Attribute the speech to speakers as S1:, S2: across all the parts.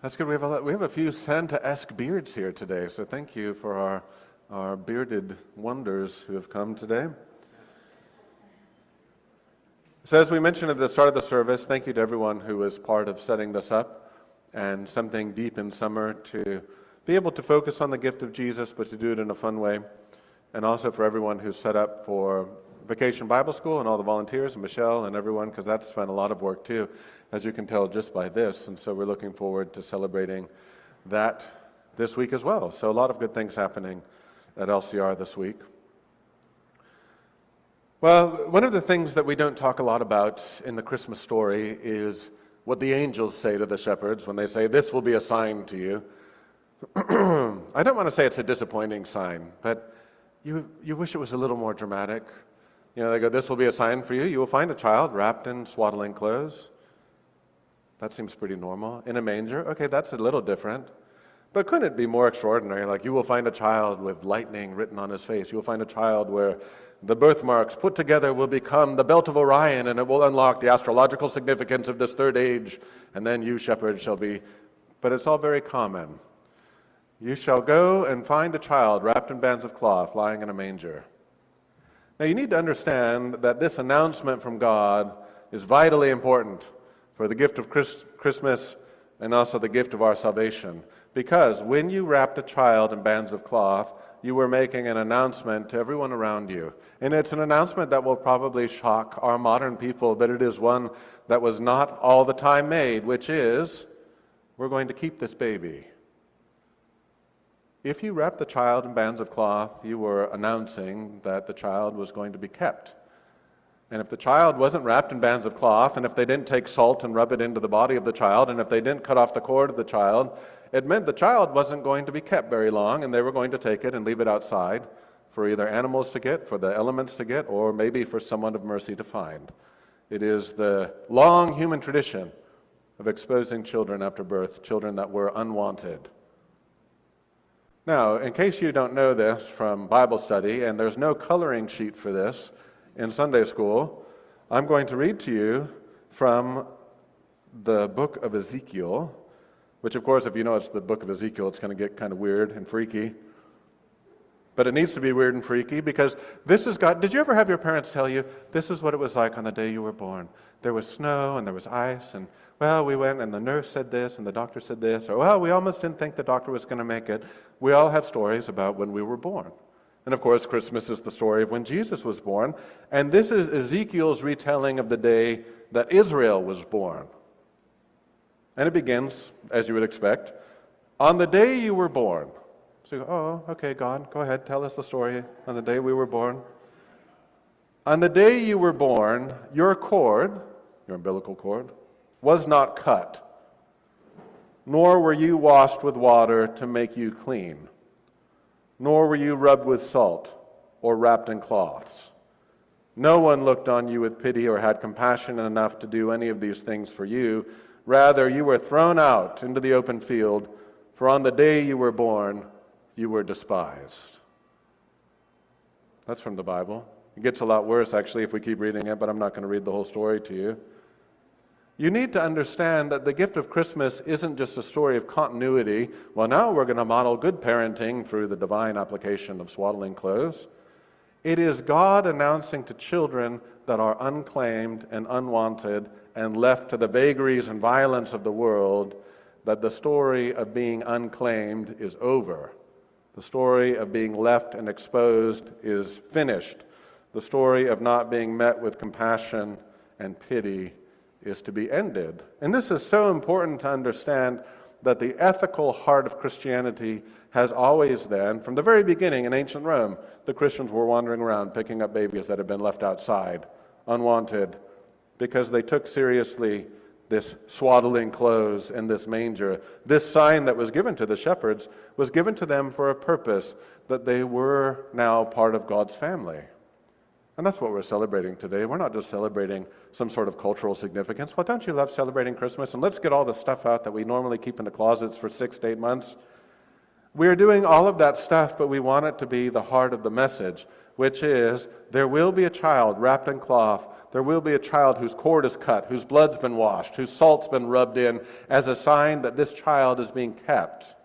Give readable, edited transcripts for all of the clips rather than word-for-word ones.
S1: That's good. We have a few Santa-esque beards here today, so thank you for our bearded wonders who have come today. So as we mentioned at the start of the service, thank you to everyone who was part of setting this up, and something deep in summer to be able to focus on the gift of Jesus, but to do it in a fun way. And also for everyone who's set up for Vacation Bible School and all the volunteers, and Michelle and everyone, because that's been a lot of work too, as you can tell just by this. And so we're looking forward to celebrating that this week as well. So a lot of good things happening at LCR this week. Well, one of the things that we don't talk a lot about in the Christmas story is what the angels say to the shepherds when they say, "This will be a sign to you." I don't want to say it's a disappointing sign, but you wish it was a little more dramatic. You know, they go, "This will be a sign for you. You will find a child wrapped in swaddling clothes." That seems pretty normal. In a manger? Okay, that's a little different. But couldn't it be more extraordinary? Like, you will find a child with lightning written on his face. You will find a child where the birthmarks put together will become the belt of Orion, and it will unlock the astrological significance of this third age, and then you, shepherds, shall be... But it's all very common. You shall go and find a child wrapped in bands of cloth, lying in a manger. Now, you need to understand that this announcement from God is vitally important for the gift of Christmas and also the gift of our salvation. Because when you wrapped a child in bands of cloth, you were making an announcement to everyone around you. And it's an announcement that will probably shock our modern people, but it is one that was not all the time made, which is, we're going to keep this baby. If you wrapped the child in bands of cloth, you were announcing that the child was going to be kept. And if the child wasn't wrapped in bands of cloth, and if they didn't take salt and rub it into the body of the child, and if they didn't cut off the cord of the child, it meant the child wasn't going to be kept very long, and they were going to take it and leave it outside for either animals to get, for the elements to get, or maybe for someone of mercy to find. It is the long human tradition of exposing children after birth, children that were unwanted. Now, in case you don't know this from Bible study, and there's no coloring sheet for this in Sunday school, I'm going to read to you from the book of Ezekiel, which, of course, if you know it's the book of Ezekiel, it's going to get kind of weird and freaky. But it needs to be weird and freaky because this is God. Did you ever have your parents tell you, this is what it was like on the day you were born? There was snow and there was ice, and, well, we went and the nurse said this and the doctor said this, or, well, we almost didn't think the doctor was going to make it. We all have stories about when we were born. And of course, Christmas is the story of when Jesus was born. And this is Ezekiel's retelling of the day that Israel was born. And it begins, as you would expect, on the day you were born. So you go, oh, okay, God, go ahead, tell us the story on the day we were born. On the day you were born, your cord, your umbilical cord, was not cut, nor were you washed with water to make you clean. Nor were you rubbed with salt or wrapped in cloths. No one looked on you with pity or had compassion enough to do any of these things for you. Rather, you were thrown out into the open field, for on the day you were born, you were despised. That's from the Bible. It gets a lot worse, actually, if we keep reading it, but I'm not going to read the whole story to you. You need to understand that the gift of Christmas isn't just a story of continuity. Well, now we're going to model good parenting through the divine application of swaddling clothes. It is God announcing to children that are unclaimed and unwanted and left to the vagaries and violence of the world that the story of being unclaimed is over. The story of being left and exposed is finished. The story of not being met with compassion and pity is to be ended. And this is so important to understand that the ethical heart of Christianity has always then, from the very beginning in ancient Rome, the Christians were wandering around picking up babies that had been left outside, unwanted, because they took seriously this swaddling clothes and this manger. This sign that was given to the shepherds was given to them for a purpose, that they were now part of God's family. And that's what we're celebrating today. We're not just celebrating some sort of cultural significance. Well, don't you love celebrating Christmas? And let's get all the stuff out that we normally keep in the closets for 6 to 8 months. We're doing all of that stuff, but we want it to be the heart of the message. which is there will be a child wrapped in cloth. There will be a child whose cord is cut, whose blood's been washed, whose salt's been rubbed in as a sign that this child is being kept.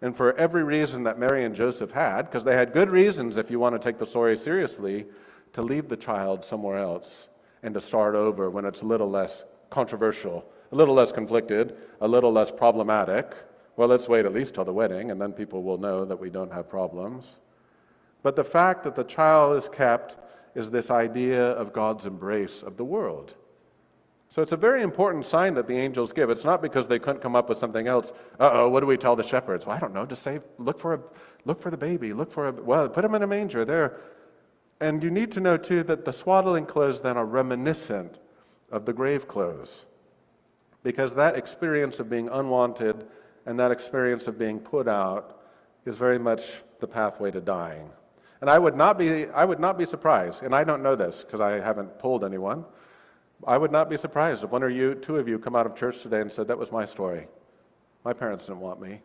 S1: And for every reason that Mary and Joseph had, because they had good reasons, if you want to take the story seriously, to leave the child somewhere else and to start over when it's a little less controversial, a little less conflicted, a little less problematic. Well, let's wait at least till the wedding, and then people will know that we don't have problems. But the fact that the child is kept is this idea of God's embrace of the world. So it's a very important sign that the angels give. It's not because they couldn't come up with something else. What do we tell the shepherds? Well, I don't know. Just say, look for the baby. Put him in a manger there. And you need to know, too, that the swaddling clothes then are reminiscent of the grave clothes. Because that experience of being unwanted and that experience of being put out is very much the pathway to dying. And I would not be surprised, and I don't know this because I haven't told anyone, I would not be surprised if one or two of you come out of church today and said, that was my story. My parents didn't want me,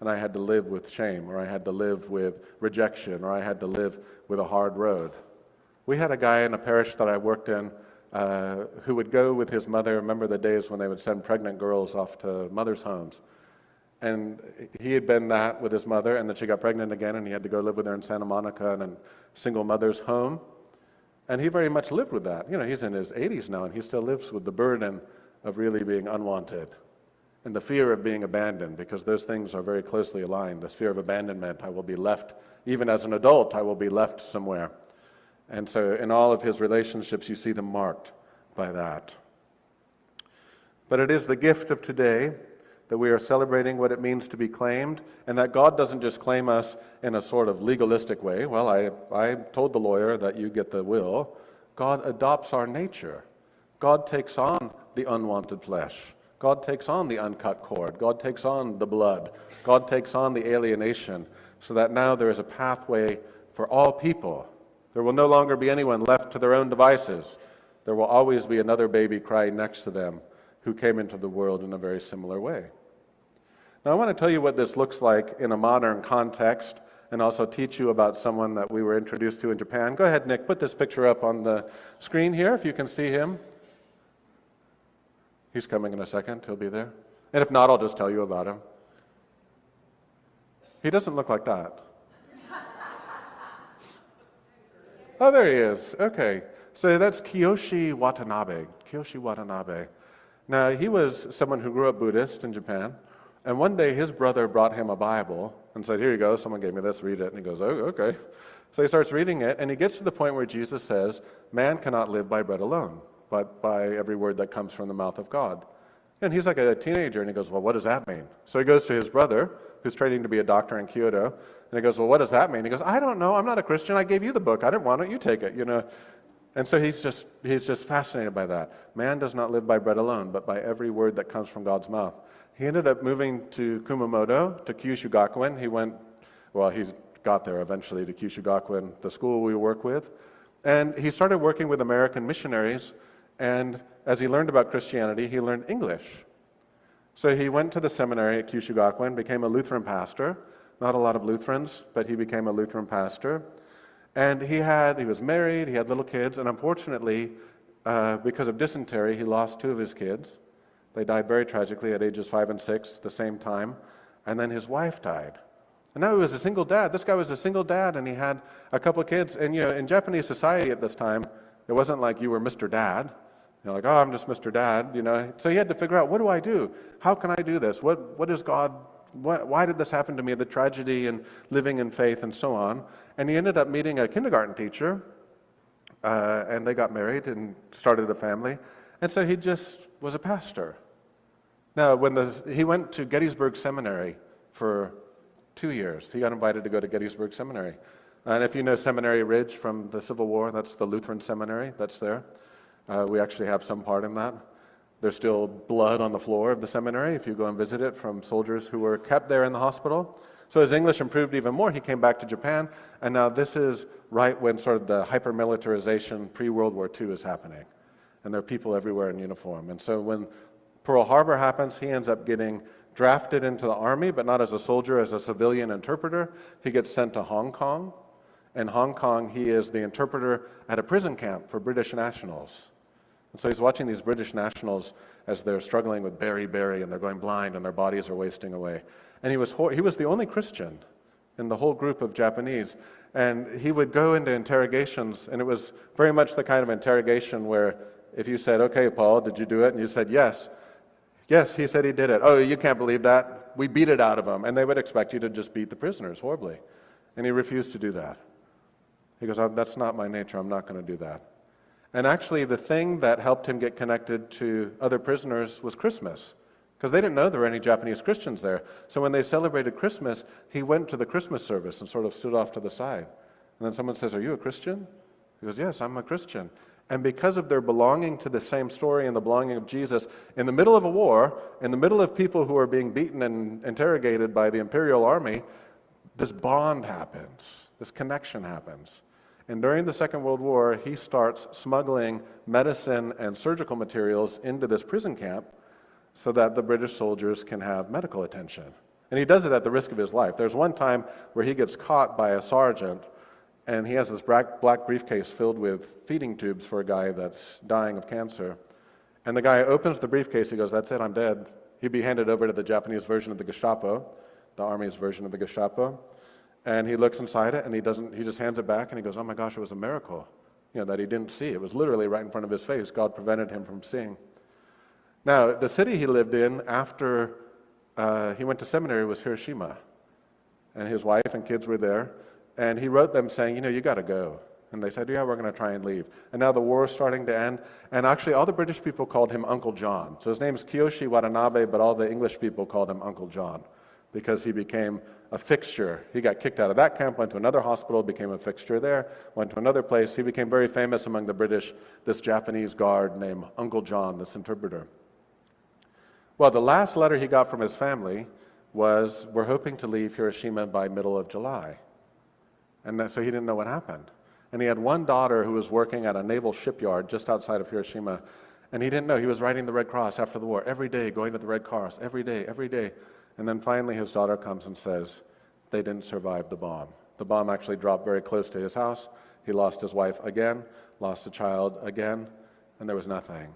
S1: and I had to live with shame, or I had to live with rejection, or I had to live with a hard road. We had a guy in a parish that I worked in who would go with his mother. Remember the days when they would send pregnant girls off to mothers' homes? And he had been that with his mother, and then she got pregnant again, and he had to go live with her in Santa Monica in a single mother's home. And he very much lived with that. You know, he's in his 80s now, and he still lives with the burden of really being unwanted and the fear of being abandoned, because those things are very closely aligned. This fear of abandonment, I will be left, even as an adult, I will be left somewhere. And so in all of his relationships, you see them marked by that. But it is the gift of today that we are celebrating what it means to be claimed, and that God doesn't just claim us in a sort of legalistic way. Well, I told the lawyer that you get the will. God adopts our nature. God takes on the unwanted flesh. God takes on the uncut cord. God takes on the blood. God takes on the alienation, so that now there is a pathway for all people. There will no longer be anyone left to their own devices. There will always be another baby crying next to them who came into the world in a very similar way. Now, I want to tell you what this looks like in a modern context, and also teach you about someone that we were introduced to in Japan. Go ahead, Nick, put this picture up on the screen here, if you can see him. He's coming in a second. He'll be there. And if not, I'll just tell you about him. He doesn't look like that. Oh, there he is. Okay. So that's Kiyoshi Watanabe. Kiyoshi Watanabe. Now, he was someone who grew up Buddhist in Japan. And one day his brother brought him a Bible and said, here you go, someone gave me this, read it. And he goes, oh, okay. So he starts reading it, and he gets to the point where Jesus says, man cannot live by bread alone, but by every word that comes from the mouth of God. And he's like a teenager, and he goes, well, what does that mean? So he goes to his brother, who's training to be a doctor in Kyoto, and he goes, well, what does that mean? He goes, I don't know, I'm not a Christian, I gave you the book, I didn't want it, you take it, you know. And so he's just fascinated by that. Man does not live by bread alone, but by every word that comes from God's mouth. He ended up moving to Kumamoto, to Kyushu Gakuen. He got there eventually to Kyushu Gakuen, the school we work with. And he started working with American missionaries, and as he learned about Christianity, he learned English. So he went to the seminary at Kyushu Gakuen, became a Lutheran pastor. Not a lot of Lutherans, but he became a Lutheran pastor. And he was married, he had little kids, and unfortunately, because of dysentery, he lost 2 of his kids. They died very tragically at ages 5 and 6, the same time. And then his wife died. And now he was a single dad. This guy was a single dad, and he had a couple of kids. And, you know, in Japanese society at this time, it wasn't like you were Mr. Dad. You know, like, oh, I'm just Mr. Dad, you know. So he had to figure out, what do I do? How can I do this? What is God? Why did this happen to me? The tragedy and living in faith and so on. And he ended up meeting a kindergarten teacher, and they got married and started a family. And so he just was a pastor. Now, he went to Gettysburg Seminary for 2 years. He got invited to go to Gettysburg Seminary. And if you know Seminary Ridge from the Civil War, that's the Lutheran seminary that's there. We actually have some part in that. There's still blood on the floor of the seminary if you go and visit it from soldiers who were kept there in the hospital. So his English improved even more. He came back to Japan, and now this is right when sort of the hyper-militarization pre-World War II is happening. And there are people everywhere in uniform. And so when Pearl Harbor happens, he ends up getting drafted into the army, but not as a soldier, as a civilian interpreter. He gets sent to Hong Kong. In Hong Kong, he is the interpreter at a prison camp for British nationals. And so he's watching these British nationals as they're struggling with beriberi, and they're going blind, and their bodies are wasting away. And he was the only Christian in the whole group of Japanese. And he would go into interrogations, and it was very much the kind of interrogation where if you said, "Okay, Paul, did you do it?" and you said, "Yes." "Yes, he said he did it." "Oh, you can't believe that. We beat it out of him." And they would expect you to just beat the prisoners horribly. And he refused to do that. He goes, "That's not my nature. I'm not going to do that." And actually, the thing that helped him get connected to other prisoners was Christmas, because they didn't know there were any Japanese Christians there. So when they celebrated Christmas, he went to the Christmas service and sort of stood off to the side. And then someone says, "Are you a Christian?" He goes, "Yes, I'm a Christian." And because of their belonging to the same story and the belonging of Jesus, in the middle of a war, in the middle of people who are being beaten and interrogated by the imperial army, this bond happens, this connection happens. And during the Second World War, he starts smuggling medicine and surgical materials into this prison camp so that the British soldiers can have medical attention. And he does it at the risk of his life. There's one time where he gets caught by a sergeant, and he has this black briefcase filled with feeding tubes for a guy that's dying of cancer. And the guy opens the briefcase, he goes, "That's it, I'm dead." He'd be handed over to the Japanese version of the Gestapo, the army's version of the Gestapo. And he looks inside it, and he just hands it back, and he goes, "Oh my gosh, it was a miracle, that he didn't see. It was literally right in front of his face. God prevented him from seeing." Now, the city he lived in after he went to seminary was Hiroshima. And his wife and kids were there. And he wrote them saying, "You got to go." And they said, "Yeah, we're going to try and leave." And now the war is starting to end. And actually, all the British people called him Uncle John. So his name is Kiyoshi Watanabe, but all the English people called him Uncle John because he became a fixture. He got kicked out of that camp, went to another hospital, became a fixture there, went to another place. He became very famous among the British, this Japanese guard named Uncle John, this interpreter. Well, the last letter he got from his family was, "We're hoping to leave Hiroshima by middle of July." And so he didn't know what happened. And he had one daughter who was working at a naval shipyard just outside of Hiroshima, and he didn't know. He was writing the Red Cross after the war, every day, going to the Red Cross, every day, every day. And then finally his daughter comes and says, they didn't survive the bomb. The bomb actually dropped very close to his house. He lost his wife again, lost a child again, and there was nothing.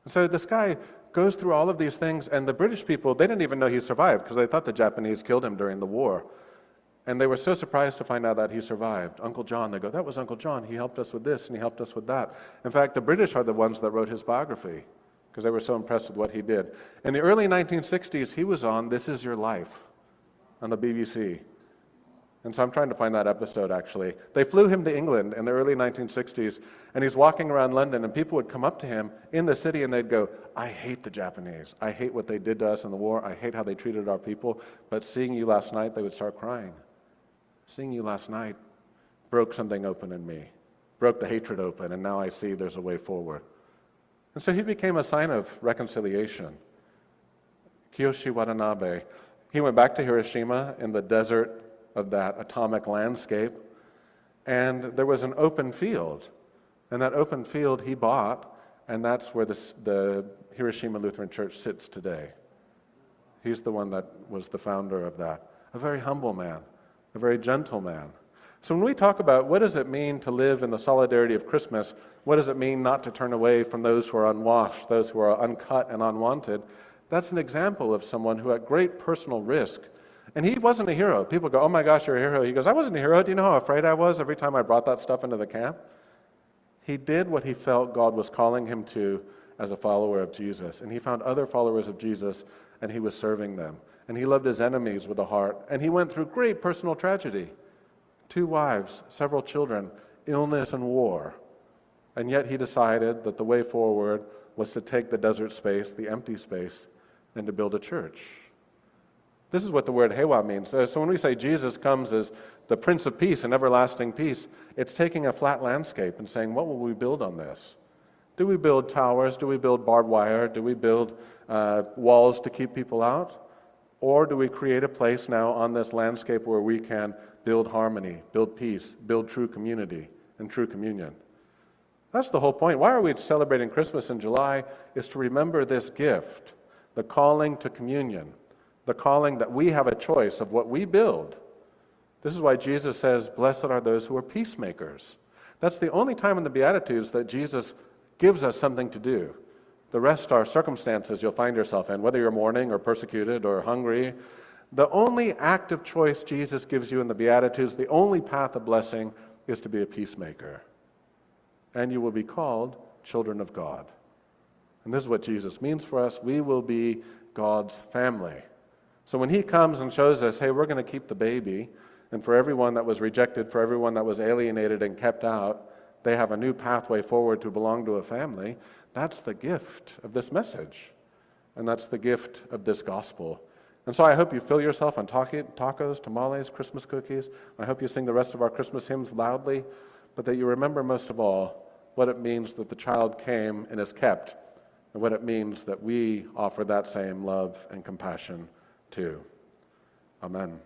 S1: And so this guy goes through all of these things, and the British people, they didn't even know he survived because they thought the Japanese killed him during the war. And they were so surprised to find out that he survived. Uncle John, they go, "That was Uncle John. He helped us with this, and he helped us with that." In fact, the British are the ones that wrote his biography because they were so impressed with what he did. In the early 1960s, he was on This Is Your Life on the BBC. And so I'm trying to find that episode, actually. They flew him to England in the early 1960s, and he's walking around London, and people would come up to him in the city, and they'd go, "I hate the Japanese. I hate what they did to us in the war. I hate how they treated our people. But seeing you last night," they would start crying. "Seeing you last night broke something open in me, broke the hatred open, and now I see there's a way forward." And so he became a sign of reconciliation. Kiyoshi Watanabe. He went back to Hiroshima in the desert of that atomic landscape, and there was an open field. And that open field he bought, and that's where the Hiroshima Lutheran Church sits today. He's the one that was the founder of that. A very humble man, a very gentle man. So when we talk about what does it mean to live in the solidarity of Christmas, what does it mean not to turn away from those who are unwashed, those who are uncut and unwanted, that's an example of someone who at great personal risk. And he wasn't a hero. People go, "Oh my gosh, you're a hero." He goes, "I wasn't a hero. Do you know how afraid I was every time I brought that stuff into the camp?" He did what he felt God was calling him to as a follower of Jesus. And he found other followers of Jesus, and he was serving them. And he loved his enemies with a heart. And he went through great personal tragedy. 2 wives, several children, illness and war. And yet he decided that the way forward was to take the desert space, the empty space, and to build a church. This is what the word Hewa means. So when we say Jesus comes as the Prince of Peace and everlasting peace, it's taking a flat landscape and saying, what will we build on this? Do we build towers? Do we build barbed wire? Do we build walls to keep people out? Or do we create a place now on this landscape where we can build harmony, build peace, build true community and true communion? That's the whole point. Why are we celebrating Christmas in July? Is to remember this gift, the calling to communion, the calling that we have a choice of what we build, This is why Jesus says, blessed are those who are peacemakers. That's the only time in the Beatitudes that Jesus gives us something to do. The rest are circumstances you'll find yourself in, whether you're mourning or persecuted or hungry. The only active choice Jesus gives you in the Beatitudes, the only path of blessing, is to be a peacemaker. And you will be called children of God. And this is what Jesus means for us. We will be God's family. So when he comes and shows us, hey, we're going to keep the baby, and for everyone that was rejected, for everyone that was alienated and kept out, they have a new pathway forward to belong to a family, that's the gift of this message. And that's the gift of this gospel. And so I hope you fill yourself on tacos, tamales, Christmas cookies. I hope you sing the rest of our Christmas hymns loudly, but that you remember most of all what it means that the child came and is kept, and what it means that we offer that same love and compassion too. Amen.